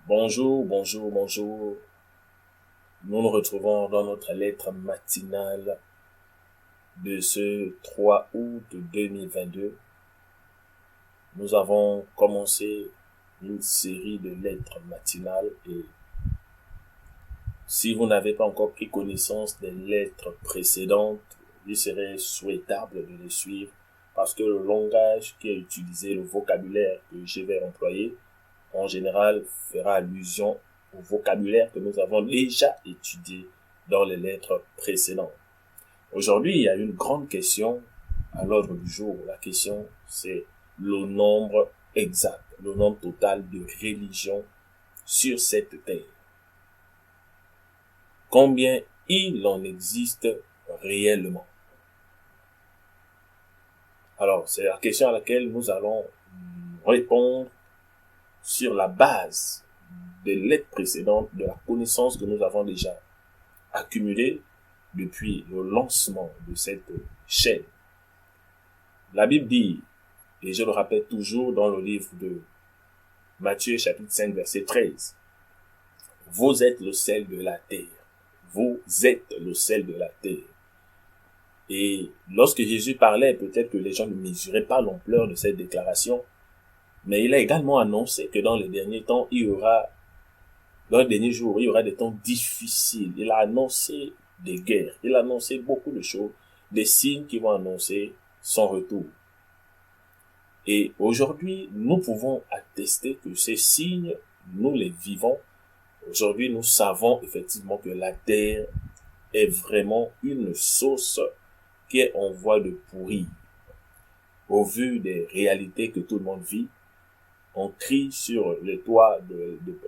Bonjour, bonjour, bonjour. Nous nous retrouvons dans notre lettre matinale de ce 3 août 2022. Nous avons commencé une série de lettres matinales et si vous n'avez pas encore pris connaissance des lettres précédentes, il serait souhaitable de les suivre parce que le langage qui est utilisé, le vocabulaire que je vais employer, en général, fera allusion au vocabulaire que nous avons déjà étudié dans les lettres précédentes. Aujourd'hui, il y a une grande question à l'ordre du jour. La question, c'est le nombre exact, le nombre total de religions sur cette terre. Combien il en existe réellement? Alors, c'est la question à laquelle nous allons répondre sur la base des lettres précédentes, de la connaissance que nous avons déjà accumulée depuis le lancement de cette chaîne. La Bible dit, et je le rappelle toujours dans le livre de Matthieu chapitre 5 verset 13, « Vous êtes le sel de la terre. Vous êtes le sel de la terre. » Et lorsque Jésus parlait, peut-être que les gens ne mesuraient pas l'ampleur de cette déclaration, mais il a également annoncé que dans les derniers temps, dans les derniers jours, il y aura des temps difficiles. Il a annoncé des guerres, il a annoncé beaucoup de choses, des signes qui vont annoncer son retour. Et aujourd'hui, nous pouvons attester que ces signes, nous les vivons. Aujourd'hui, nous savons effectivement que la terre est vraiment une sauce qui est en voie de pourrir. Au vu des réalités que tout le monde vit, on crie sur les toits,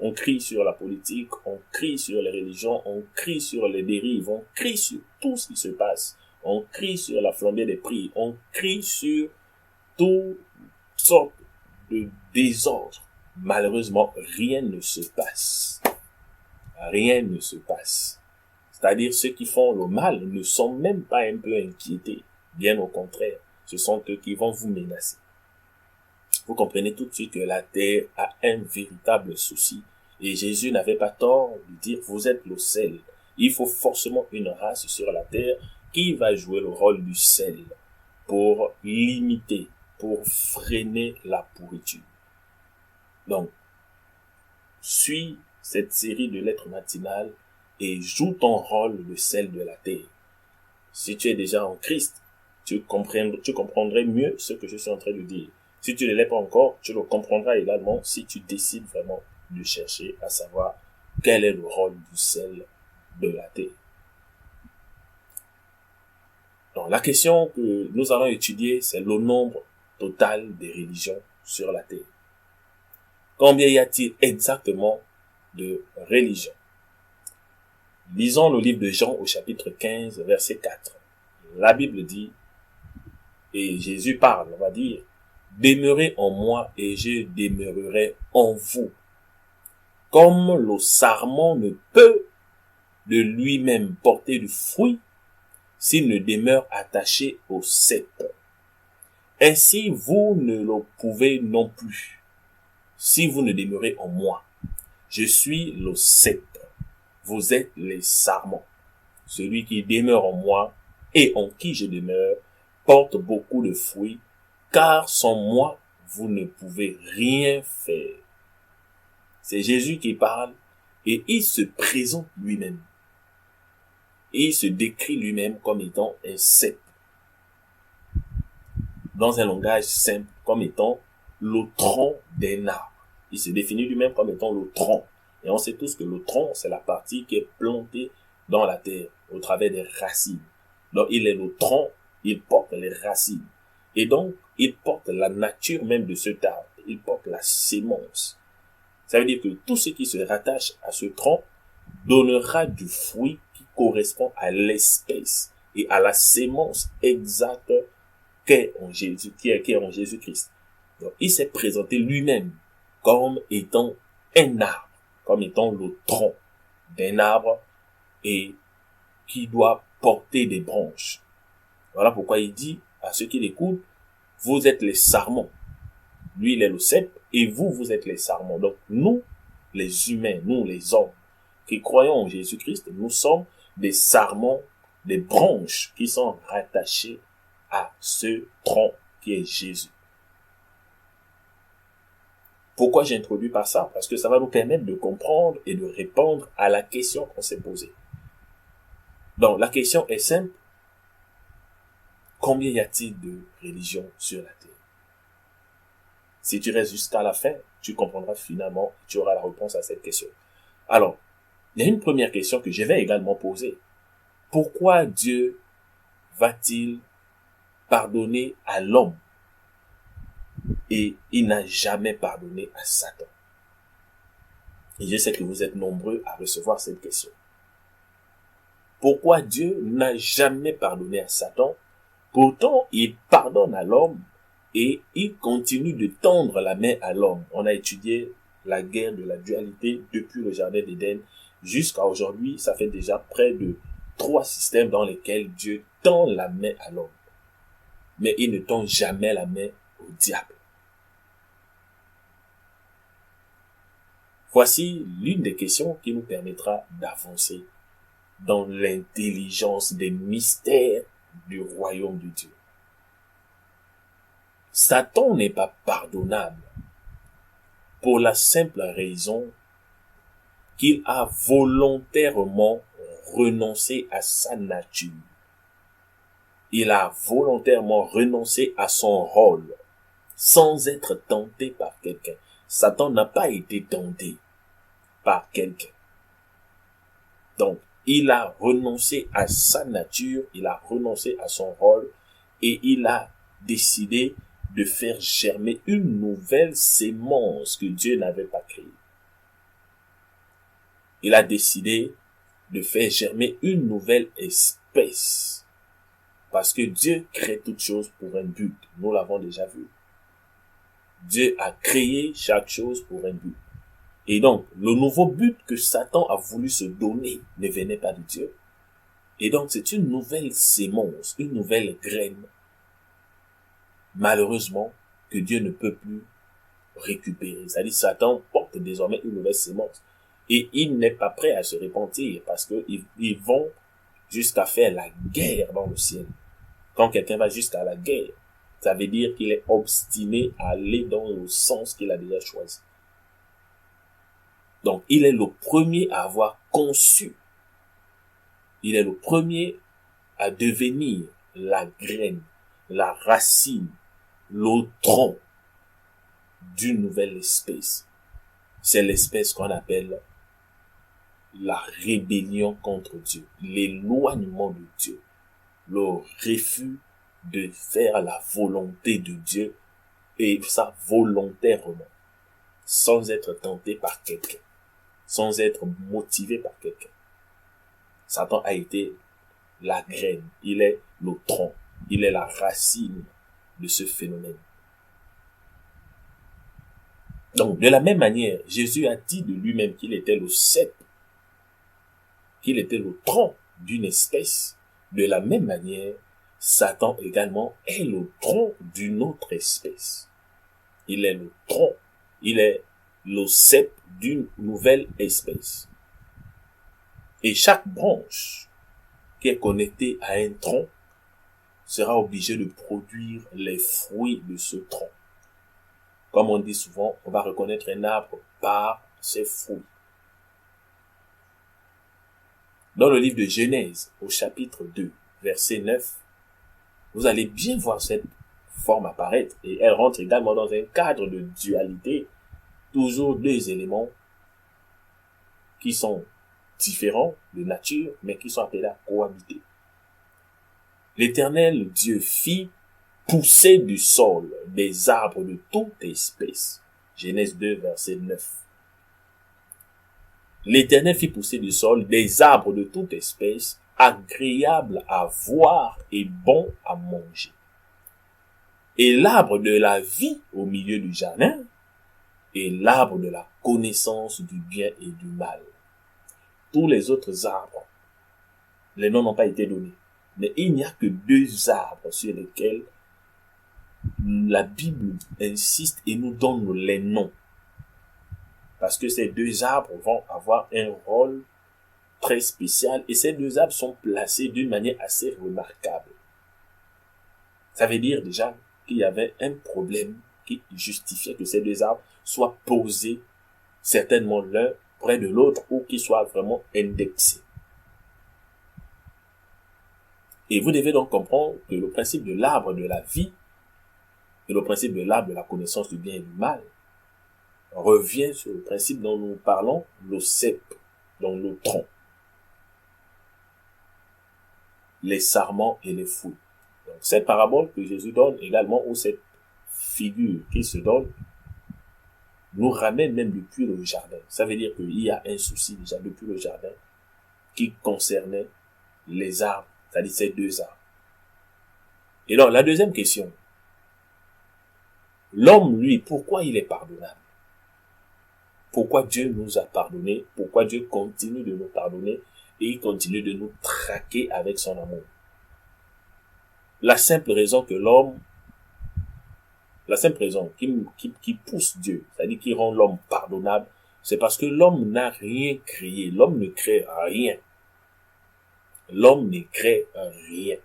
on crie sur la politique, on crie sur les religions, on crie sur les dérives, on crie sur tout ce qui se passe. On crie sur la flambée des prix, on crie sur toutes sortes de désordres. Malheureusement, rien ne se passe. Rien ne se passe. C'est-à-dire ceux qui font le mal ne sont même pas un peu inquiétés. Bien au contraire, ce sont eux qui vont vous menacer. Vous comprenez tout de suite que la terre a un véritable souci. Et Jésus n'avait pas tort de dire, vous êtes le sel. Il faut forcément une race sur la terre qui va jouer le rôle du sel pour limiter, pour freiner la pourriture. Donc, suis cette série de lettres matinales et joue ton rôle de sel de la terre. Si tu es déjà en Christ, tu comprendrais mieux ce que je suis en train de dire. Si tu ne l'es pas encore, tu le comprendras également si tu décides vraiment de chercher à savoir quel est le rôle du sel de la terre. Donc, la question que nous allons étudier, c'est le nombre total des religions sur la terre. Combien y a-t-il exactement de religions? Lisons le livre de Jean au chapitre 15, verset 4. La Bible dit, et Jésus parle, on va dire, « Demeurez en moi et je demeurerai en vous. Comme le sarment ne peut de lui-même porter du fruit s'il ne demeure attaché au cep. Ainsi vous ne le pouvez non plus, si vous ne demeurez en moi. Je suis le cep. Vous êtes les sarments. Celui qui demeure en moi et en qui je demeure porte beaucoup de fruits, car sans moi, vous ne pouvez rien faire. » C'est Jésus qui parle et il se présente lui-même. Et il se décrit lui-même comme étant un cep. Dans un langage simple, comme étant le tronc d'un arbre. Il se définit lui-même comme étant le tronc. Et on sait tous que le tronc, c'est la partie qui est plantée dans la terre, au travers des racines. Donc, il est le tronc, il porte les racines. Et donc, il porte la nature même de cet arbre. Il porte la sémence. Ça veut dire que tout ce qui se rattache à ce tronc donnera du fruit qui correspond à l'espèce et à la sémence exacte qu'est en Jésus-Christ. Donc, il s'est présenté lui-même comme étant un arbre, comme étant le tronc d'un arbre et qui doit porter des branches. Voilà pourquoi il dit à ceux qui l'écoutent, vous êtes les sarments. Lui, il est le cep et vous êtes les sarments. Donc, nous, les humains, nous les hommes, qui croyons en Jésus-Christ, nous sommes des sarments, des branches qui sont rattachées à ce tronc qui est Jésus. Pourquoi j'introduis par ça? Parce que ça va nous permettre de comprendre et de répondre à la question qu'on s'est posée. Donc, la question est simple. Combien y a-t-il de religions sur la terre? Si tu restes jusqu'à la fin, tu comprendras finalement, tu auras la réponse à cette question. Alors, il y a une première question que je vais également poser. Pourquoi Dieu va-t-il pardonner à l'homme et il n'a jamais pardonné à Satan? Et je sais que vous êtes nombreux à recevoir cette question. Pourquoi Dieu n'a jamais pardonné à Satan? Pourtant, il pardonne à l'homme et il continue de tendre la main à l'homme. On a étudié la guerre de la dualité depuis le jardin d'Éden jusqu'à aujourd'hui. Ça fait déjà près de 3 systèmes dans lesquels Dieu tend la main à l'homme. Mais il ne tend jamais la main au diable. Voici l'une des questions qui nous permettra d'avancer dans l'intelligence des mystères du royaume de Dieu. Satan n'est pas pardonnable pour la simple raison qu'il a volontairement renoncé à sa nature. Il a volontairement renoncé à son rôle sans être tenté par quelqu'un. Satan n'a pas été tenté par quelqu'un. Donc, il a renoncé à sa nature, il a renoncé à son rôle et il a décidé de faire germer une nouvelle sémence que Dieu n'avait pas créée. Il a décidé de faire germer une nouvelle espèce. Parce que Dieu crée toutes choses pour un but. Nous l'avons déjà vu. Dieu a créé chaque chose pour un but. Et donc, le nouveau but que Satan a voulu se donner ne venait pas de Dieu. Et donc, c'est une nouvelle sémence, une nouvelle graine, malheureusement, que Dieu ne peut plus récupérer. C'est-à-dire, Satan porte désormais une nouvelle sémence. Et il n'est pas prêt à se repentir parce qu'ils vont jusqu'à faire la guerre dans le ciel. Quand quelqu'un va jusqu'à la guerre, ça veut dire qu'il est obstiné à aller dans le sens qu'il a déjà choisi. Donc, il est le premier à avoir conçu. Il est le premier à devenir la graine, la racine, le tronc d'une nouvelle espèce. C'est l'espèce qu'on appelle la rébellion contre Dieu, l'éloignement de Dieu, le refus de faire la volonté de Dieu et ça volontairement, sans être tenté par quelqu'un, sans être motivé par quelqu'un. Satan a été la graine, il est le tronc, il est la racine de ce phénomène. Donc, de la même manière, Jésus a dit de lui-même qu'il était le cep, qu'il était le tronc d'une espèce. De la même manière, Satan également est le tronc d'une autre espèce. Il est le tronc, il est le cep d'une nouvelle espèce. Et chaque branche qui est connectée à un tronc sera obligée de produire les fruits de ce tronc. Comme on dit souvent, on va reconnaître un arbre par ses fruits. Dans le livre de Genèse, au chapitre 2, verset 9, vous allez bien voir cette forme apparaître et elle rentre également dans un cadre de dualité, toujours 2 éléments qui sont différents de nature, mais qui sont appelés à cohabiter. L'Éternel Dieu fit pousser du sol des arbres de toute espèce. Genèse 2, verset 9. L'Éternel fit pousser du sol des arbres de toute espèce, agréables à voir et bons à manger. Et l'arbre de la vie au milieu du jardin, et l'arbre de la connaissance du bien et du mal. Tous les autres arbres, les noms n'ont pas été donnés. Mais il n'y a que 2 arbres sur lesquels la Bible insiste et nous donne les noms. Parce que ces deux arbres vont avoir un rôle très spécial et ces deux arbres sont placés d'une manière assez remarquable. Ça veut dire déjà qu'il y avait un problème qui justifiait que ces deux arbres soient posés certainement l'un près de l'autre ou qu'ils soient vraiment indexés. Et vous devez donc comprendre que le principe de l'arbre de la vie et le principe de l'arbre de la connaissance du bien et du mal revient sur le principe dont nous parlons, le cep, donc le tronc, les sarments et les fruits. Donc cette parabole que Jésus donne également, ou cette figure qu'il se donne, nous ramène même depuis le jardin. Ça veut dire qu'il y a un souci déjà depuis le jardin qui concernait les arbres, c'est-à-dire ces deux arbres. Et donc la deuxième question, l'homme, lui, pourquoi il est pardonnable? Pourquoi Dieu nous a pardonné? Pourquoi Dieu continue de nous pardonner et il continue de nous traquer avec son amour? La simple raison qui pousse Dieu, c'est-à-dire qui rend l'homme pardonnable, c'est parce que l'homme n'a rien créé. L'homme ne crée rien. L'homme ne crée rien.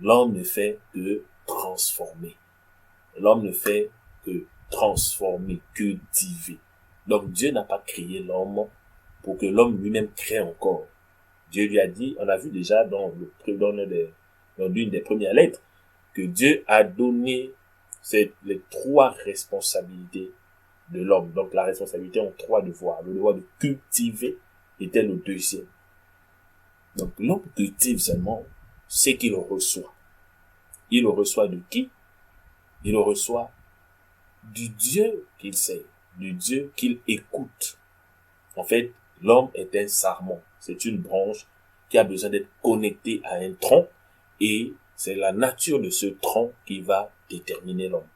L'homme ne fait que transformer. L'homme ne fait que transformer, cultiver. Donc Dieu n'a pas créé l'homme pour que l'homme lui-même crée encore. Dieu lui a dit, on a vu déjà dans l'une des premières lettres, que Dieu a donné les trois responsabilités de l'homme. Donc la responsabilité en trois devoirs. Le devoir de cultiver était le deuxième. Donc l'homme cultive seulement ce qu'il reçoit. Il le reçoit de qui? Il le reçoit du Dieu qu'il sait, du Dieu qu'il écoute. En fait, l'homme est un sarment. C'est une branche qui a besoin d'être connectée à un tronc et c'est la nature de ce tronc qui va déterminer l'homme.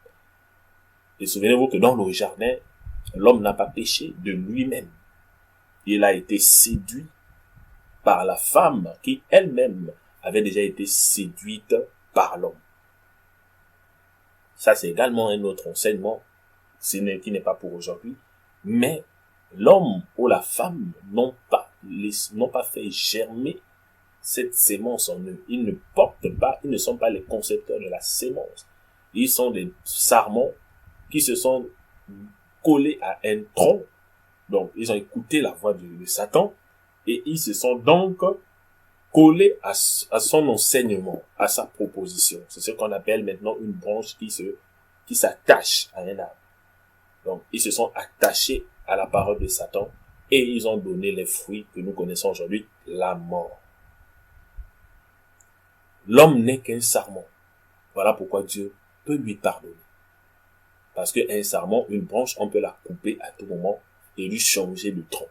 Et souvenez-vous que dans le jardin, l'homme n'a pas péché de lui-même. Il a été séduit par la femme qui elle-même avait déjà été séduite par l'homme. Ça, c'est également un autre enseignement qui n'est pas pour aujourd'hui. Mais l'homme ou la femme n'ont pas fait germer cette sémence en eux. Ils ne sont pas les concepteurs de la sémence. Ils sont des sarments qui se sont collés à un tronc. Donc, ils ont écouté la voix de Satan et ils se sont donc collés à son enseignement, à sa proposition. C'est ce qu'on appelle maintenant une branche qui s'attache à un arbre. Donc, ils se sont attachés à la parole de Satan et ils ont donné les fruits que nous connaissons aujourd'hui, la mort. L'homme n'est qu'un sarment. Voilà pourquoi Dieu peut lui pardonner. Parce qu'un sarment, une branche, on peut la couper à tout moment et lui changer de tronc.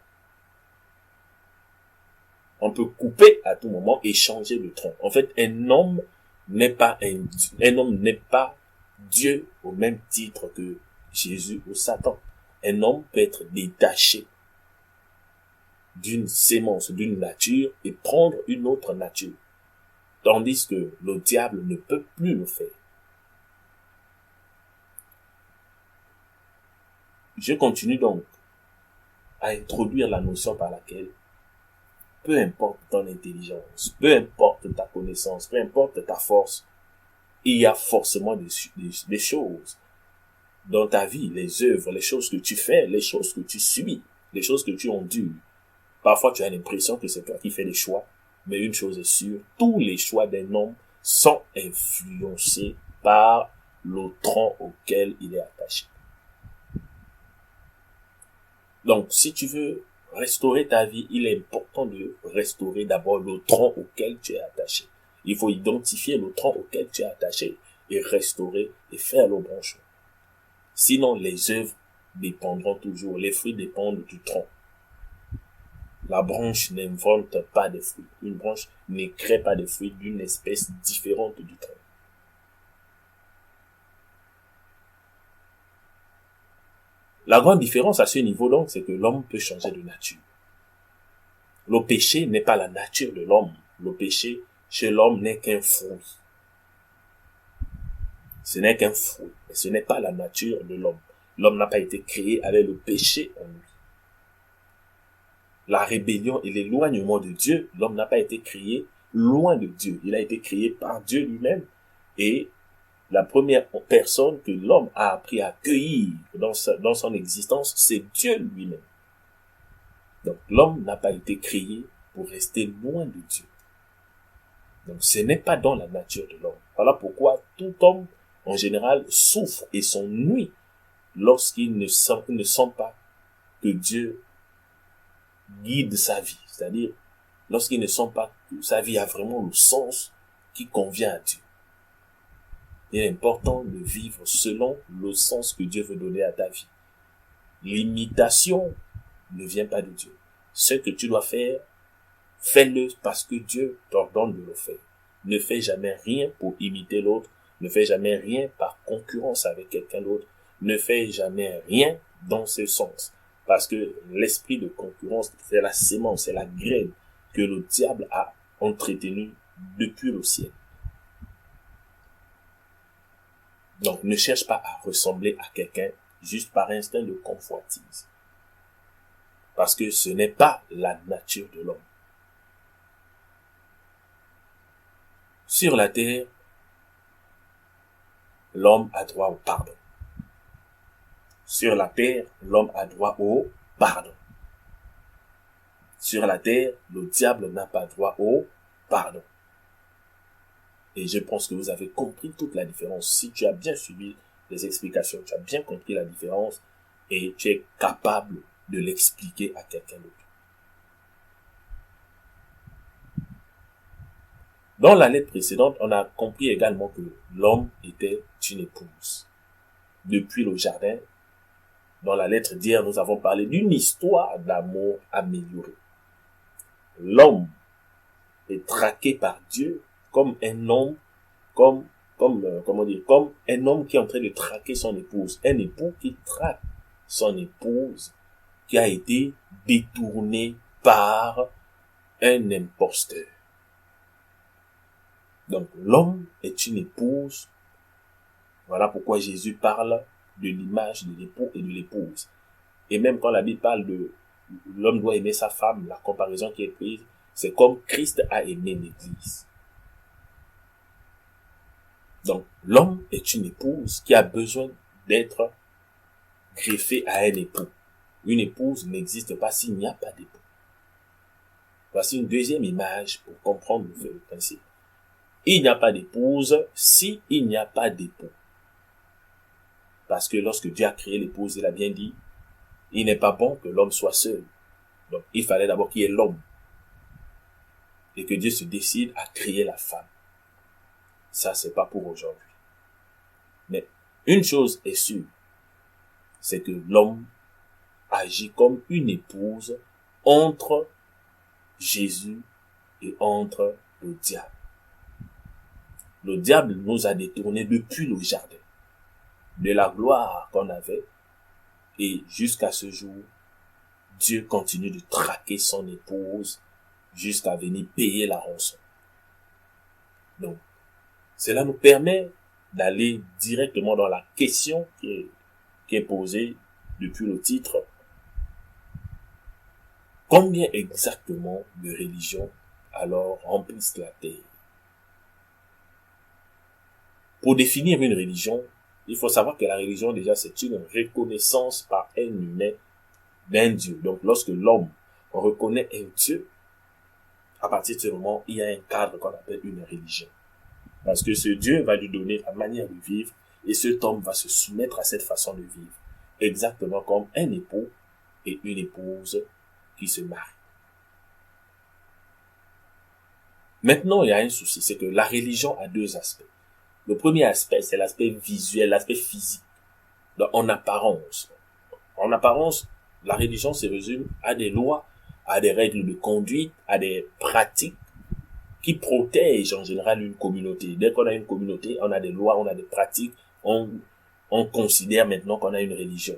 On peut couper à tout moment et changer de tronc. En fait, un homme n'est pas Dieu au même titre que Jésus ou Satan. Un homme peut être détaché d'une sémence, d'une nature et prendre une autre nature. Tandis que le diable ne peut plus le faire. Je continue donc à introduire la notion par laquelle peu importe ton intelligence, peu importe ta connaissance, peu importe ta force, il y a forcément des choses dans ta vie, les œuvres, les choses que tu fais, les choses que tu subis, les choses que tu endures. Parfois, tu as l'impression que c'est toi qui fais les choix, mais une chose est sûre, tous les choix d'un homme sont influencés par le tronc auquel il est attaché. Donc, si tu veux restaurer ta vie, il est important de restaurer d'abord le tronc auquel tu es attaché. Il faut identifier le tronc auquel tu es attaché et restaurer et faire le branchement. Sinon, les œuvres dépendront toujours, les fruits dépendent du tronc. La branche n'invente pas de fruits. Une branche ne crée pas de fruits d'une espèce différente du tronc. La grande différence à ce niveau donc, c'est que l'homme peut changer de nature. Le péché n'est pas la nature de l'homme. Le péché chez l'homme n'est qu'un fruit. Ce n'est qu'un fruit, mais ce n'est pas la nature de l'homme. L'homme n'a pas été créé avec le péché en lui. La rébellion et l'éloignement de Dieu, l'homme n'a pas été créé loin de Dieu. Il a été créé par Dieu lui-même. Et la première personne que l'homme a appris à accueillir dans son existence, c'est Dieu lui-même. Donc l'homme n'a pas été créé pour rester loin de Dieu. Donc ce n'est pas dans la nature de l'homme. Voilà pourquoi tout homme, en général, souffre et s'ennuie lorsqu'il ne sent pas que Dieu guide sa vie. C'est-à-dire, lorsqu'il ne sent pas que sa vie a vraiment le sens qui convient à Dieu. Il est important de vivre selon le sens que Dieu veut donner à ta vie. L'imitation ne vient pas de Dieu. Ce que tu dois faire, fais-le parce que Dieu t'ordonne de le faire. Ne fais jamais rien pour imiter l'autre. Ne fais jamais rien par concurrence avec quelqu'un d'autre. Ne fais jamais rien dans ce sens. Parce que l'esprit de concurrence, c'est la sémence, c'est la graine que le diable a entretenue depuis le ciel. Donc, ne cherche pas à ressembler à quelqu'un juste par instinct de convoitise. Parce que ce n'est pas la nature de l'homme. Sur la terre, l'homme a droit au pardon. Sur la terre, l'homme a droit au pardon. Sur la terre, le diable n'a pas droit au pardon. Et je pense que vous avez compris toute la différence. Si tu as bien suivi les explications, tu as bien compris la différence et tu es capable de l'expliquer à quelqu'un d'autre. Dans la lettre précédente, on a compris également que l'homme était une épouse. Depuis le jardin, dans la lettre d'hier, nous avons parlé d'une histoire d'amour améliorée. L'homme est traqué par Dieu comme un homme, comme un homme qui est en train de traquer son épouse. Un époux qui traque son épouse qui a été détournée par un imposteur. Donc, l'homme est une épouse. Voilà pourquoi Jésus parle de l'image de l'époux et de l'épouse. Et même quand la Bible parle de l'homme doit aimer sa femme, la comparaison qui est prise, c'est comme Christ a aimé l'Église. Donc, l'homme est une épouse qui a besoin d'être greffée à un époux. Une épouse n'existe pas s'il n'y a pas d'époux. Voici une deuxième image pour comprendre le principe. Il n'y a pas d'épouse s'il n'y a pas d'époux. Parce que lorsque Dieu a créé l'épouse, il a bien dit, il n'est pas bon que l'homme soit seul. Donc, il fallait d'abord qu'il y ait l'homme. Et que Dieu se décide à créer la femme. Ça, c'est pas pour aujourd'hui. Mais une chose est sûre, c'est que l'homme agit comme une épouse entre Jésus et entre le diable. Le diable nous a détournés depuis le jardin, de la gloire qu'on avait, et jusqu'à ce jour, Dieu continue de traquer son épouse jusqu'à venir payer la rançon. Donc, cela nous permet d'aller directement dans la question qui est posée depuis le titre. Combien exactement de religions alors remplissent la terre? Pour définir une religion, il faut savoir que la religion, déjà, c'est une reconnaissance par un humain d'un Dieu. Donc, lorsque l'homme reconnaît un Dieu, à partir de ce moment, il y a un cadre qu'on appelle une religion. Parce que ce Dieu va lui donner la manière de vivre et cet homme va se soumettre à cette façon de vivre. Exactement comme un époux et une épouse qui se marient. Maintenant, il y a un souci, c'est que la religion a deux aspects. Le premier aspect, c'est l'aspect visuel, l'aspect physique. Donc, en apparence. En apparence, la religion se résume à des lois, à des règles de conduite, à des pratiques qui protègent en général une communauté. Dès qu'on a une communauté, on a des lois, on a des pratiques, on considère maintenant qu'on a une religion.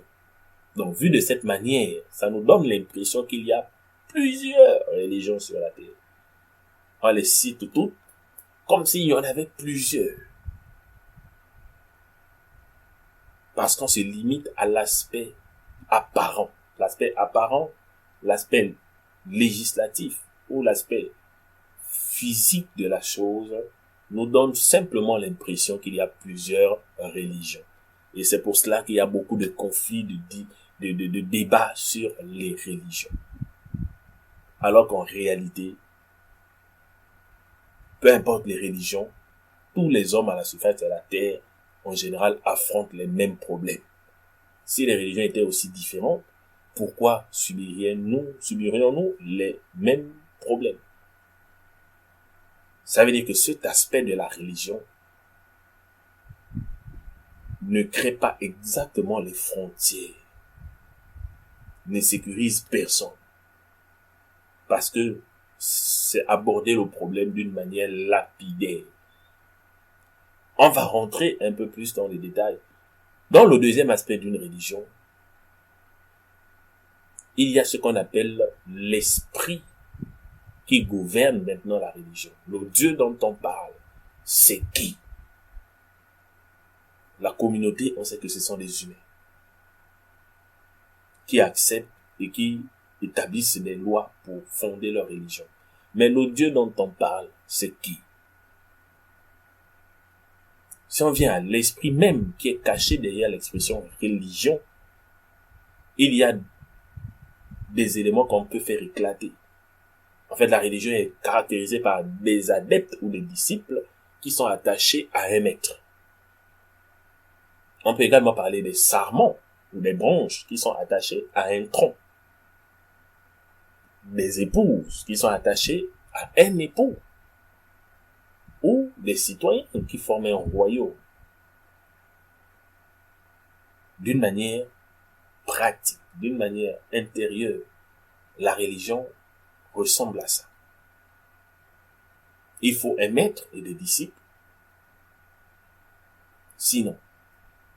Donc, vu de cette manière, ça nous donne l'impression qu'il y a plusieurs religions sur la terre. On les cite toutes comme s'il y en avait plusieurs. Parce qu'on se limite à l'aspect apparent. L'aspect apparent, l'aspect législatif ou l'aspect physique de la chose nous donne simplement l'impression qu'il y a plusieurs religions. Et c'est pour cela qu'il y a beaucoup de conflits, de débats sur les religions. Alors qu'en réalité, peu importe les religions, tous les hommes à la surface de la terre, en général, affrontent les mêmes problèmes. Si les religions étaient aussi différentes, pourquoi subirions-nous les mêmes problèmes? Ça veut dire que cet aspect de la religion ne crée pas exactement les frontières, ne sécurise personne, parce que c'est aborder le problème d'une manière lapidaire. On va rentrer un peu plus dans les détails. Dans le deuxième aspect d'une religion, il y a ce qu'on appelle l'esprit qui gouverne maintenant la religion. Le Dieu dont on parle, c'est qui? La communauté, on sait que ce sont des humains qui acceptent et qui établissent des lois pour fonder leur religion. Mais le Dieu dont on parle, c'est qui? Si on vient à l'esprit même qui est caché derrière l'expression religion, il y a des éléments qu'on peut faire éclater. En fait, la religion est caractérisée par des adeptes ou des disciples qui sont attachés à un maître. On peut également parler des sarments ou des branches qui sont attachées à un tronc. Des épouses qui sont attachées à un époux. Ou des citoyens qui forment un royaume. D'une manière pratique, d'une manière intérieure, la religion ressemble à ça. Il faut un maître et des disciples. Sinon,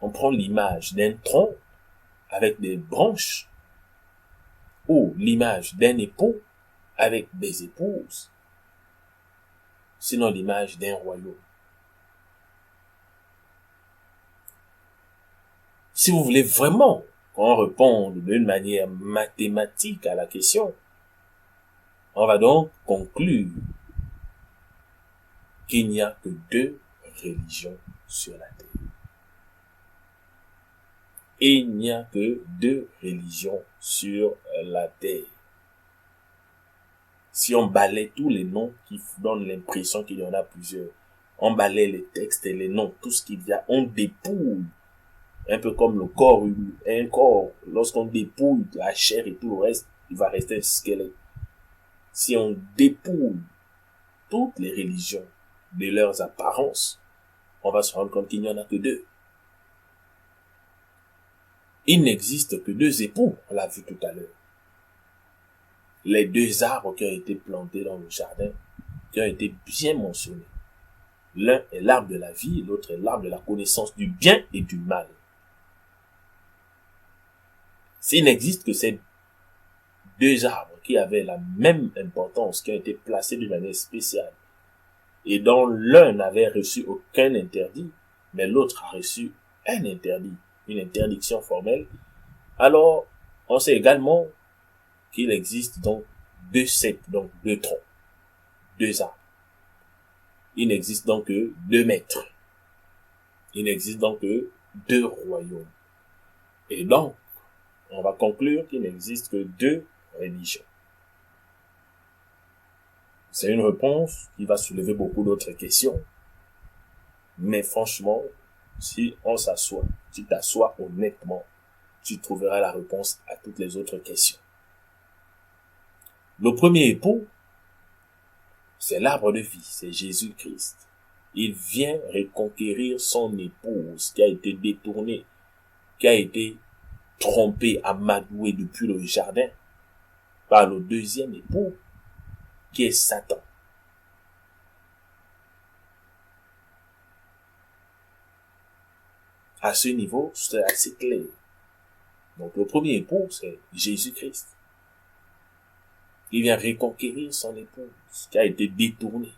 on prend l'image d'un tronc avec des branches ou l'image d'un époux avec des épouses. Sinon, l'image d'un royaume. Si vous voulez vraiment qu'on réponde d'une manière mathématique à la question, on va donc conclure qu'il n'y a que deux religions sur la terre. Il n'y a que deux religions sur la terre. Si on balaie tous les noms qui donnent l'impression qu'il y en a plusieurs, on balaie les textes et les noms, tout ce qu'il y a, on dépouille. Un peu comme le corps, un corps, lorsqu'on dépouille la chair et tout le reste, il va rester un squelette. Si on dépouille toutes les religions de leurs apparences, on va se rendre compte qu'il n'y en a que deux. Il n'existe que deux époux, on l'a vu tout à l'heure. Les deux arbres qui ont été plantés dans le jardin, qui ont été bien mentionnés. L'un est l'arbre de la vie et l'autre est l'arbre de la connaissance du bien et du mal. S'il n'existe que ces deux arbres qui avaient la même importance, qui ont été placés d'une manière spéciale, et dont l'un n'avait reçu aucun interdit, mais l'autre a reçu un interdit, une interdiction formelle, alors on sait également qu'il existe donc deux ceps, donc deux troncs, deux arbres. Il n'existe donc que deux maîtres. Il n'existe donc que deux royaumes. Et donc, on va conclure qu'il n'existe que deux religions. C'est une réponse qui va soulever beaucoup d'autres questions. Mais franchement, si on s'assoit, tu t'assois honnêtement, tu trouveras la réponse à toutes les autres questions. Le premier époux, c'est l'arbre de vie, c'est Jésus-Christ. Il vient reconquérir son épouse qui a été détournée, qui a été trompée, amadouée depuis le jardin par le deuxième époux, qui est Satan. À ce niveau, c'est assez clair. Donc le premier époux, c'est Jésus-Christ. Il vient reconquérir son épouse qui a été détournée.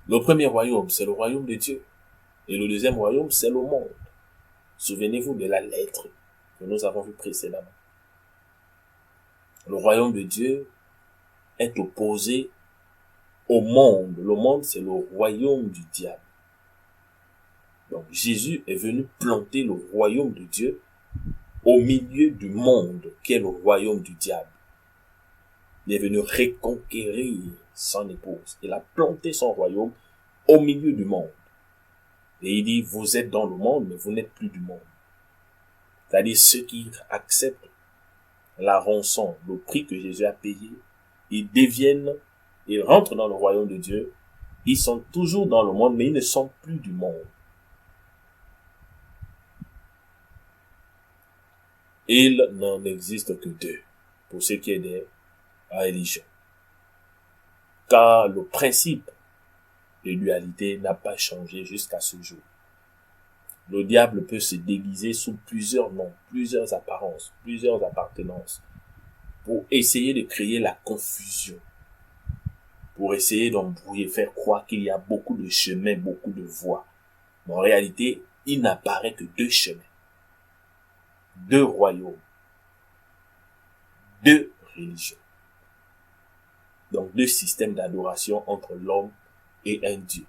Le premier royaume, c'est le royaume de Dieu. Et le deuxième royaume, c'est le monde. Souvenez-vous de la lettre que nous avons vue précédemment. Le royaume de Dieu est opposé au monde. Le monde, c'est le royaume du diable. Donc, Jésus est venu planter le royaume de Dieu au milieu du monde, qui est le royaume du diable. Il est venu reconquérir son épouse. Il a planté son royaume au milieu du monde. Et il dit, vous êtes dans le monde, mais vous n'êtes plus du monde. C'est-à-dire ceux qui acceptent la rançon, le prix que Jésus a payé, ils rentrent dans le royaume de Dieu. Ils sont toujours dans le monde, mais ils ne sont plus du monde. Il n'en existe que deux, pour ce qui est des religions. Car le principe de dualité n'a pas changé jusqu'à ce jour. Le diable peut se déguiser sous plusieurs noms, plusieurs apparences, plusieurs appartenances, pour essayer de créer la confusion, pour essayer d'embrouiller, faire croire qu'il y a beaucoup de chemins, beaucoup de voies. Mais en réalité, il n'apparaît que deux chemins, deux royaumes, deux religions. Donc deux systèmes d'adoration entre l'homme et un Dieu.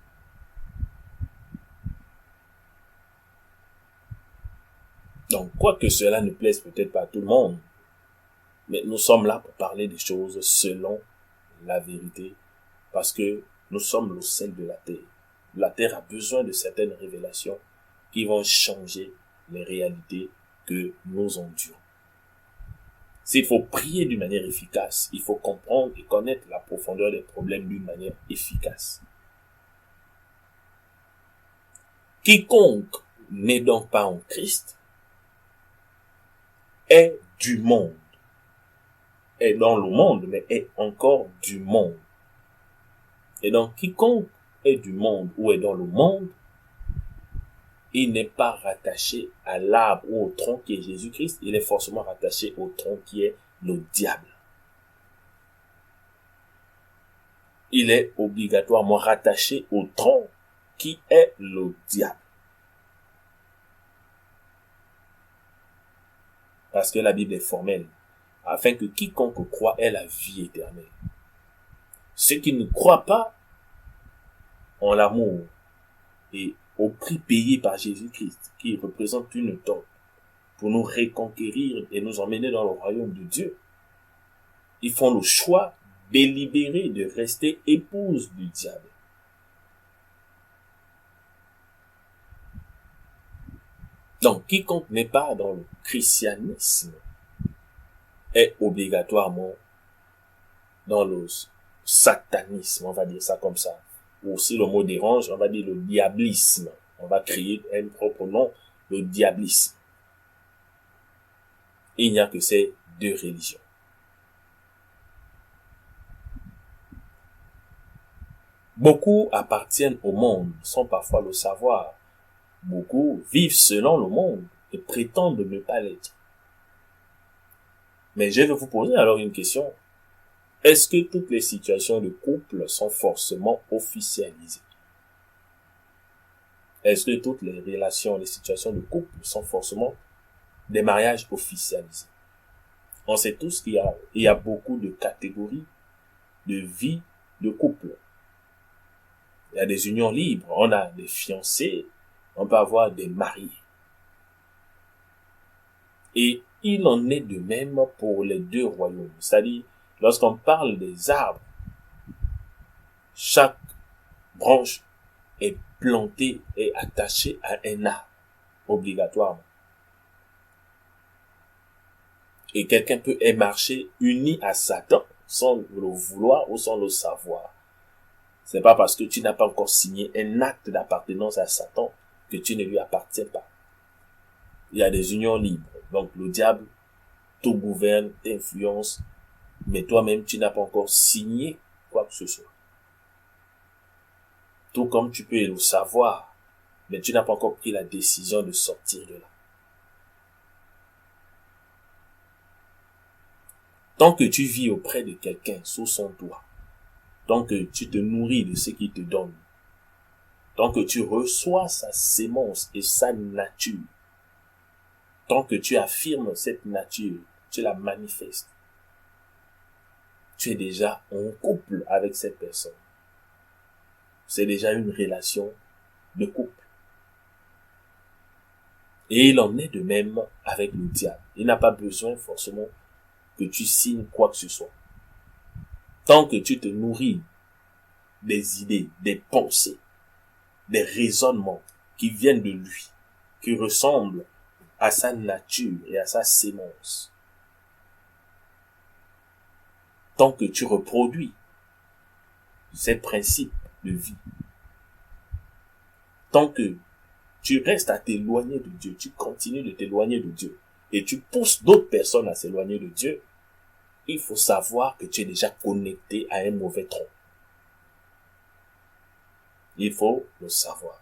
Donc, quoique cela ne plaise peut-être pas à tout le monde, mais nous sommes là pour parler des choses selon la vérité, parce que nous sommes le sel de la terre. La terre a besoin de certaines révélations qui vont changer les réalités que nous endurons. S'il faut prier d'une manière efficace, il faut comprendre et connaître la profondeur des problèmes d'une manière efficace. Quiconque n'est donc pas en Christ est du monde, est dans le monde, mais est encore du monde. Et donc, quiconque est du monde ou est dans le monde, il n'est pas rattaché à l'arbre ou au tronc qui est Jésus-Christ, il est forcément rattaché au tronc qui est le diable. Il est obligatoirement rattaché au tronc qui est le diable. Parce que la Bible est formelle, afin que quiconque croit ait la vie éternelle. Ceux qui ne croient pas en l'amour et au prix payé par Jésus-Christ, qui représente une dot pour nous reconquérir et nous emmener dans le royaume de Dieu, ils font le choix délibéré de rester épouses du diable. Donc, quiconque n'est pas dans le christianisme est obligatoirement dans le satanisme, on va dire ça comme ça. Ou si le mot dérange, on va dire le diablisme. On va créer un propre nom, le diablisme. Il n'y a que ces deux religions. Beaucoup appartiennent au monde, sans parfois le savoir. Beaucoup vivent selon le monde et prétendent ne pas l'être. Mais je vais vous poser alors une question. Est-ce que toutes les situations de couple sont forcément officialisées? Est-ce que toutes les relations, les situations de couple sont forcément des mariages officialisés? On sait tous qu'il y a beaucoup de catégories de vie de couple. Il y a des unions libres, on a des fiancés, on peut avoir des mariés. Et il en est de même pour les deux royaumes. C'est-à-dire, lorsqu'on parle des arbres, chaque branche est plantée et attachée à un arbre, obligatoirement. Et quelqu'un peut marcher uni à Satan sans le vouloir ou sans le savoir. C'est pas parce que tu n'as pas encore signé un acte d'appartenance à Satan que tu ne lui appartiens pas. Il y a des unions libres. Donc le diable te gouverne, t'influence, mais toi-même tu n'as pas encore signé quoi que ce soit. Tout comme tu peux le savoir, mais tu n'as pas encore pris la décision de sortir de là. Tant que tu vis auprès de quelqu'un sous son toit, tant que tu te nourris de ce qu'il te donne, tant que tu reçois sa sémence et sa nature, Tant que tu affirmes cette nature, tu la manifestes, tu es déjà en couple avec cette personne. C'est déjà une relation de couple. Et il en est de même avec le diable. Il n'a pas besoin forcément que tu signes quoi que ce soit. Tant que tu te nourris des idées, des pensées, des raisonnements qui viennent de lui, qui ressemblent à sa nature et à sa sémence, tant que tu reproduis ces principes de vie, tant que tu restes à t'éloigner de Dieu, tu continues de t'éloigner de Dieu, et tu pousses d'autres personnes à s'éloigner de Dieu, il faut savoir que tu es déjà connecté à un mauvais tronc. Il faut le savoir.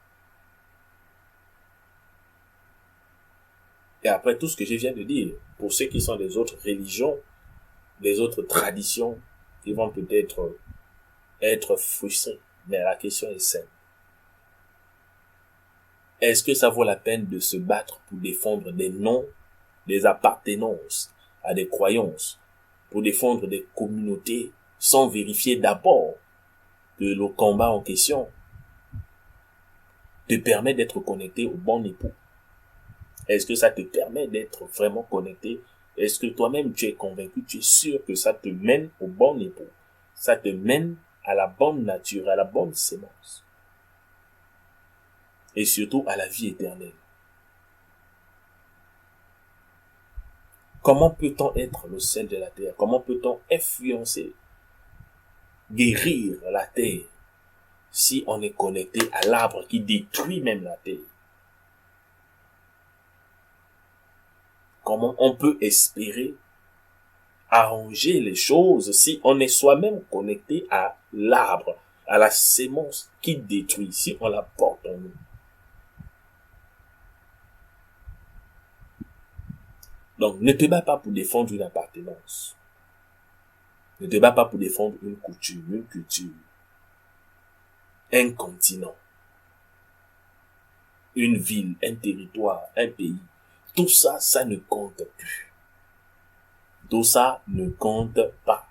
Et après tout ce que je viens de dire, pour ceux qui sont des autres religions, des autres traditions, ils vont peut-être être frustrés. Mais la question est simple. Est-ce que ça vaut la peine de se battre pour défendre des noms, des appartenances à des croyances, pour défendre des communautés sans vérifier d'abord que le combat en question te permet d'être connecté au bon époux? Est-ce que ça te permet d'être vraiment connecté? Est-ce que toi-même tu es convaincu, tu es sûr que ça te mène au bon époux? Ça te mène à la bonne nature, à la bonne sémence. Et surtout à la vie éternelle. Comment peut-on être le sel de la terre? Comment peut-on influencer, guérir la terre si on est connecté à l'arbre qui détruit même la terre? Comment on peut espérer arranger les choses si on est soi-même connecté à l'arbre, à la sémence qui détruit, si on la porte en nous? Donc, ne te bats pas pour défendre une appartenance. Ne te bats pas pour défendre une coutume, une culture, un continent, une ville, un territoire, un pays. Tout ça, ça ne compte plus. Tout ça ne compte pas.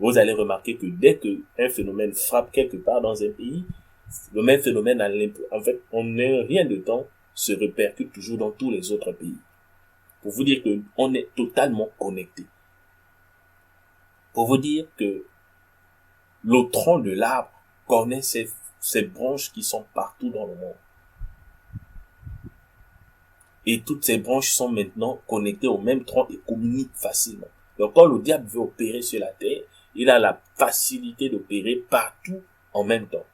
Vous allez remarquer que dès qu'un phénomène frappe quelque part dans un pays, le même phénomène, en fait, en un rien de temps, se répercute toujours dans tous les autres pays. Pour vous dire que on est totalement connecté. Pour vous dire que le tronc de l'arbre connaît ses branches qui sont partout dans le monde. Et toutes ces branches sont maintenant connectées au même tronc et communiquent facilement. Donc quand le diable veut opérer sur la terre, il a la facilité d'opérer partout en même temps.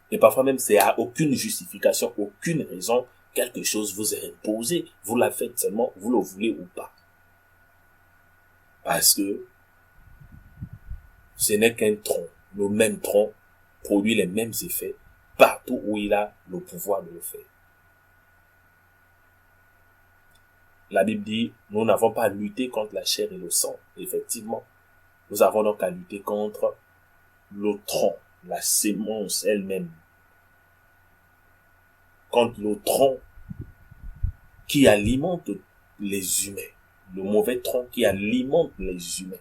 Et parfois même, c'est à aucune justification, aucune raison, quelque chose vous est imposé. Vous la faites seulement, vous le voulez ou pas. Parce que ce n'est qu'un tronc. Le même tronc produit les mêmes effets partout où il a le pouvoir de le faire. La Bible dit, nous n'avons pas à lutter contre la chair et le sang. Effectivement, nous avons donc à lutter contre le tronc, la sémence elle-même. Contre le tronc qui alimente les humains. Le mauvais tronc qui alimente les humains.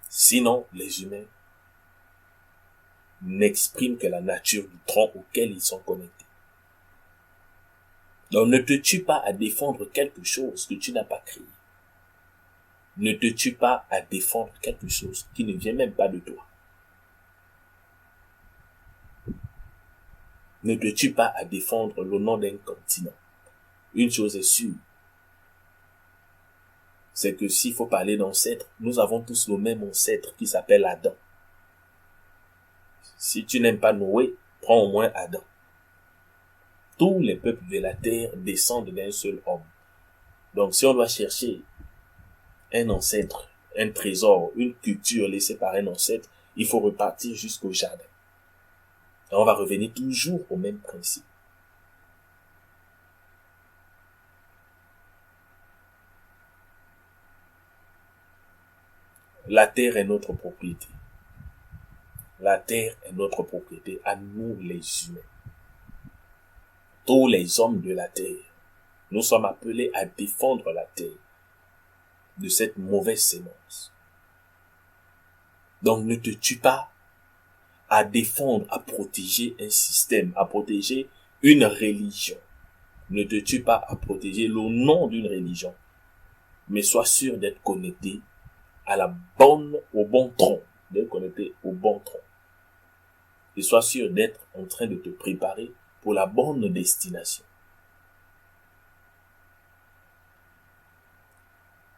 Sinon, les humains n'expriment que la nature du tronc auquel ils sont connectés. Donc ne te tue pas à défendre quelque chose que tu n'as pas créé. Ne te tue pas à défendre quelque chose qui ne vient même pas de toi. Ne te tue pas à défendre le nom d'un continent. Une chose est sûre, c'est que s'il faut parler d'ancêtre, nous avons tous le même ancêtre qui s'appelle Adam. Si tu n'aimes pas Noé, prends au moins Adam. Tous les peuples de la terre descendent d'un seul homme. Donc si on doit chercher un ancêtre, un trésor, une culture laissée par un ancêtre, il faut repartir jusqu'au jardin. Et on va revenir toujours au même principe. La terre est notre propriété. La terre est notre propriété, à nous les humains. tous les hommes de la terre. Nous sommes appelés à défendre la terre de cette mauvaise sémence. Donc ne te tue pas à défendre, à protéger un système, à protéger une religion. Ne te tue pas à protéger le nom d'une religion, mais sois sûr d'être connecté au bon tronc, d'être connecté au bon tronc. Et sois sûr d'être en train de te préparer pour la bonne destination.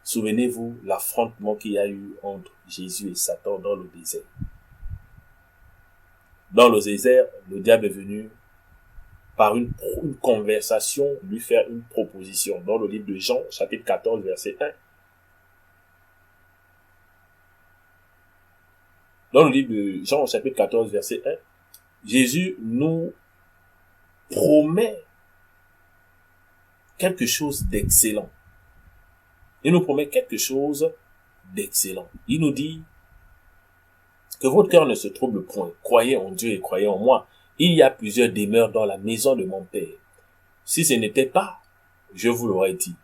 Souvenez-vous l'affrontement qu'il y a eu entre Jésus et Satan dans le désert. Dans le désert, le diable est venu par une conversation lui faire une proposition. Dans le livre de Jean, chapitre 14, verset 1. Dans le livre de Jean, chapitre 14, verset 1, Jésus nous promet quelque chose d'excellent. Il nous promet quelque chose d'excellent. Il nous dit que votre cœur ne se trouble point. Croyez en Dieu et croyez en moi. Il y a plusieurs demeures dans la maison de mon Père. Si ce n'était pas, je vous l'aurais dit.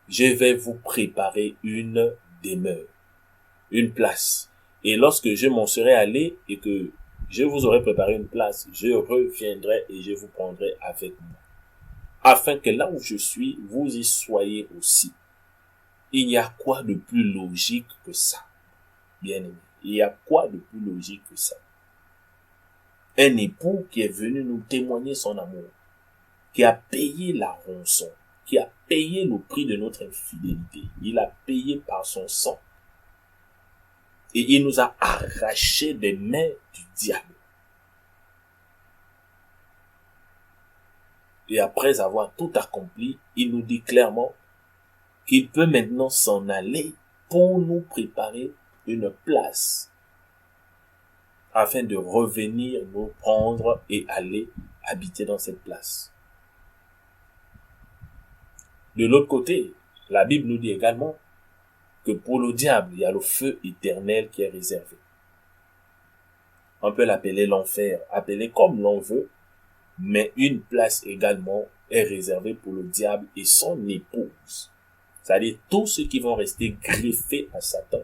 Je vais vous préparer une demeure, une place. Et lorsque je m'en serai allé et que je vous aurai préparé une place, je reviendrai et je vous prendrai avec moi. Afin que là où je suis, vous y soyez aussi. Il y a quoi de plus logique que ça, bien-aimé? Il y a quoi de plus logique que ça? Un époux qui est venu nous témoigner son amour, qui a payé la rançon, qui a payé le prix de notre infidélité. Il a payé par son sang. Et il nous a arrachés des mains du diable. Et après avoir tout accompli, il nous dit clairement qu'il peut maintenant s'en aller pour nous préparer une place afin de revenir nous prendre et aller habiter dans cette place. De l'autre côté, la Bible nous dit également que pour le diable, il y a le feu éternel qui est réservé. On peut l'appeler l'enfer, appeler comme l'on veut, mais une place également est réservée pour le diable et son épouse. C'est-à-dire tous ceux qui vont rester greffés à Satan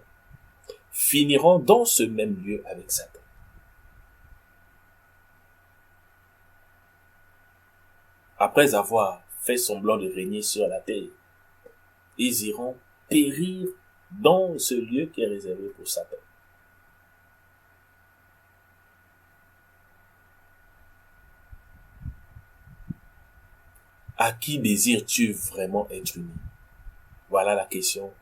finiront dans ce même lieu avec Satan. Après avoir fait semblant de régner sur la terre, ils iront périr dans ce lieu qui est réservé pour Satan. À qui désires-tu vraiment être uni? Voilà la question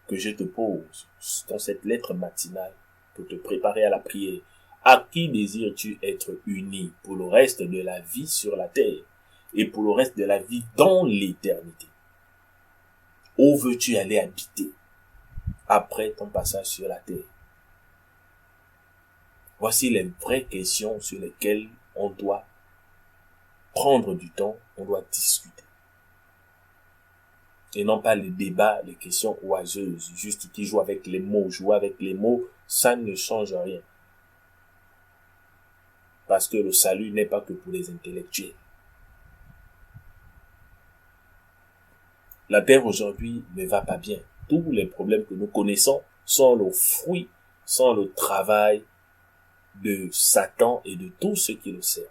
que je te pose dans cette lettre matinale pour te préparer à la prière. À qui désires-tu être uni pour le reste de la vie sur la terre et pour le reste de la vie dans l'éternité? Où veux-tu aller habiter après ton passage sur la terre? Voici les vraies questions sur lesquelles on doit prendre du temps, on doit discuter. Et non pas les débats, les questions oiseuses, juste qui jouent avec les mots. Jouer avec les mots, ça ne change rien. Parce que le salut n'est pas que pour les intellectuels. La terre aujourd'hui ne va pas bien. Tous les problèmes que nous connaissons sont le fruit, sont le travail de Satan et de tous ceux qui le servent.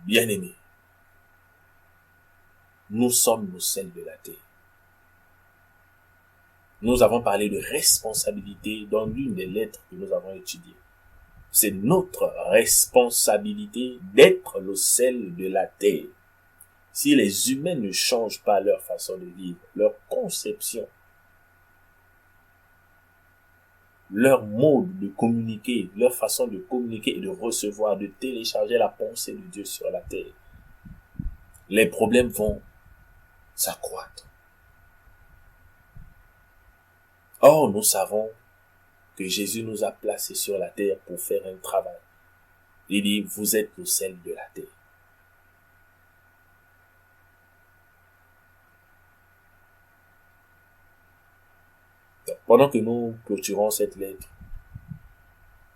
Bien-aimés, nous sommes le sel de la terre. Nous avons parlé de responsabilité dans l'une des lettres que nous avons étudiées. C'est notre responsabilité d'être le sel de la terre. Si les humains ne changent pas leur façon de vivre, leur conception, leur mode de communiquer, leur façon de communiquer et de recevoir, de télécharger la pensée de Dieu sur la terre, les problèmes vont s'accroître. Or, nous savons que Jésus nous a placés sur la terre pour faire un travail. Il dit, vous êtes le sel de la terre. Donc, pendant que nous clôturons cette lettre,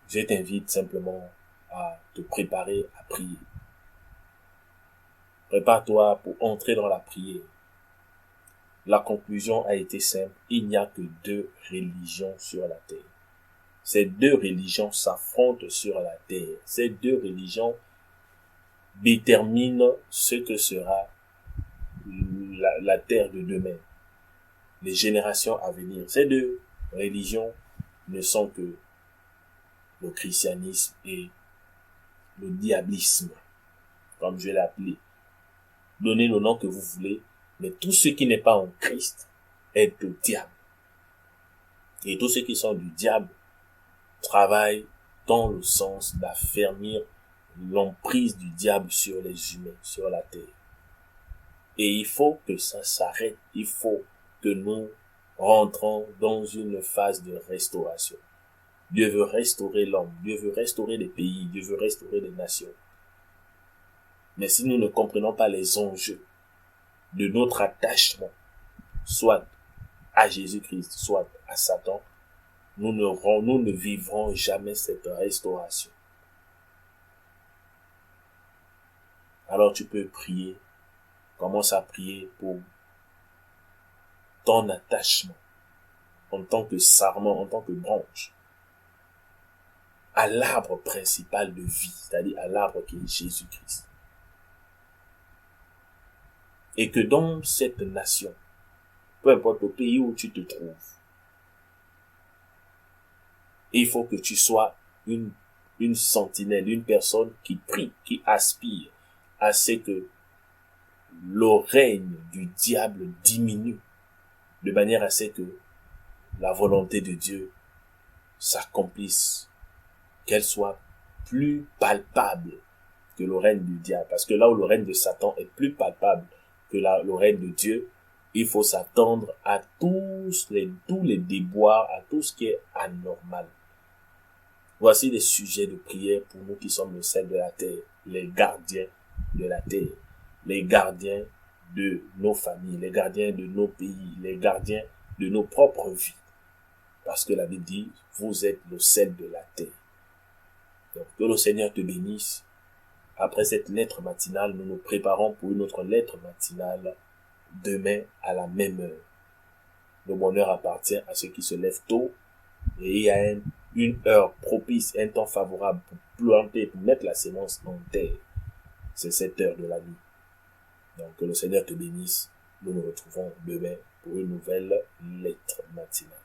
je t'invite simplement à te préparer à prier. Prépare-toi pour entrer dans la prière. La conclusion a été simple. Il n'y a que 2 religions sur la terre. Ces 2 religions s'affrontent sur la terre. Ces 2 religions déterminent ce que sera la terre de demain, les générations à venir. Ces 2 religions ne sont que le christianisme et le diablisme, comme je l'ai appelé. Donnez le nom que vous voulez, mais tout ce qui n'est pas en Christ est le diable. Et tous ceux qui sont du diable travaillent dans le sens d'affermir l'emprise du diable sur les humains, sur la terre. Et il faut que ça s'arrête. Il faut que nous rentrons dans une phase de restauration. Dieu veut restaurer l'homme. Dieu veut restaurer les pays. Dieu veut restaurer les nations. Mais si nous ne comprenons pas les enjeux de notre attachement, soit à Jésus-Christ, soit à Satan, nous ne vivrons jamais cette restauration. Alors tu peux prier. Commence à prier pour ton attachement en tant que sarment, en tant que branche, à l'arbre principal de vie, c'est-à-dire à l'arbre qui est Jésus-Christ. Et que dans cette nation, peu importe le pays où tu te trouves, il faut que tu sois une sentinelle, une personne qui prie, qui aspire à ce que le règne du diable diminue, de manière à ce que la volonté de Dieu s'accomplisse, qu'elle soit plus palpable que le règne du diable. Parce que là où le règne de Satan est plus palpable que le règne de Dieu, il faut s'attendre à tous les déboires, à tout ce qui est anormal. Voici les sujets de prière pour nous qui sommes le sel de la terre, les gardiens de la terre, les gardiens de nos familles, les gardiens de nos pays, les gardiens de nos propres vies. Parce que la Bible dit, vous êtes le sel de la terre. Donc, que le Seigneur te bénisse. Après cette lettre matinale, nous nous préparons pour une autre lettre matinale demain à la même heure. Le bonheur appartient à ceux qui se lèvent tôt et il y a une heure propice, un temps favorable pour planter, pour mettre la sémence en terre. C'est cette heure de la nuit. Donc, que le Seigneur te bénisse. Nous nous retrouvons demain pour une nouvelle lettre matinale.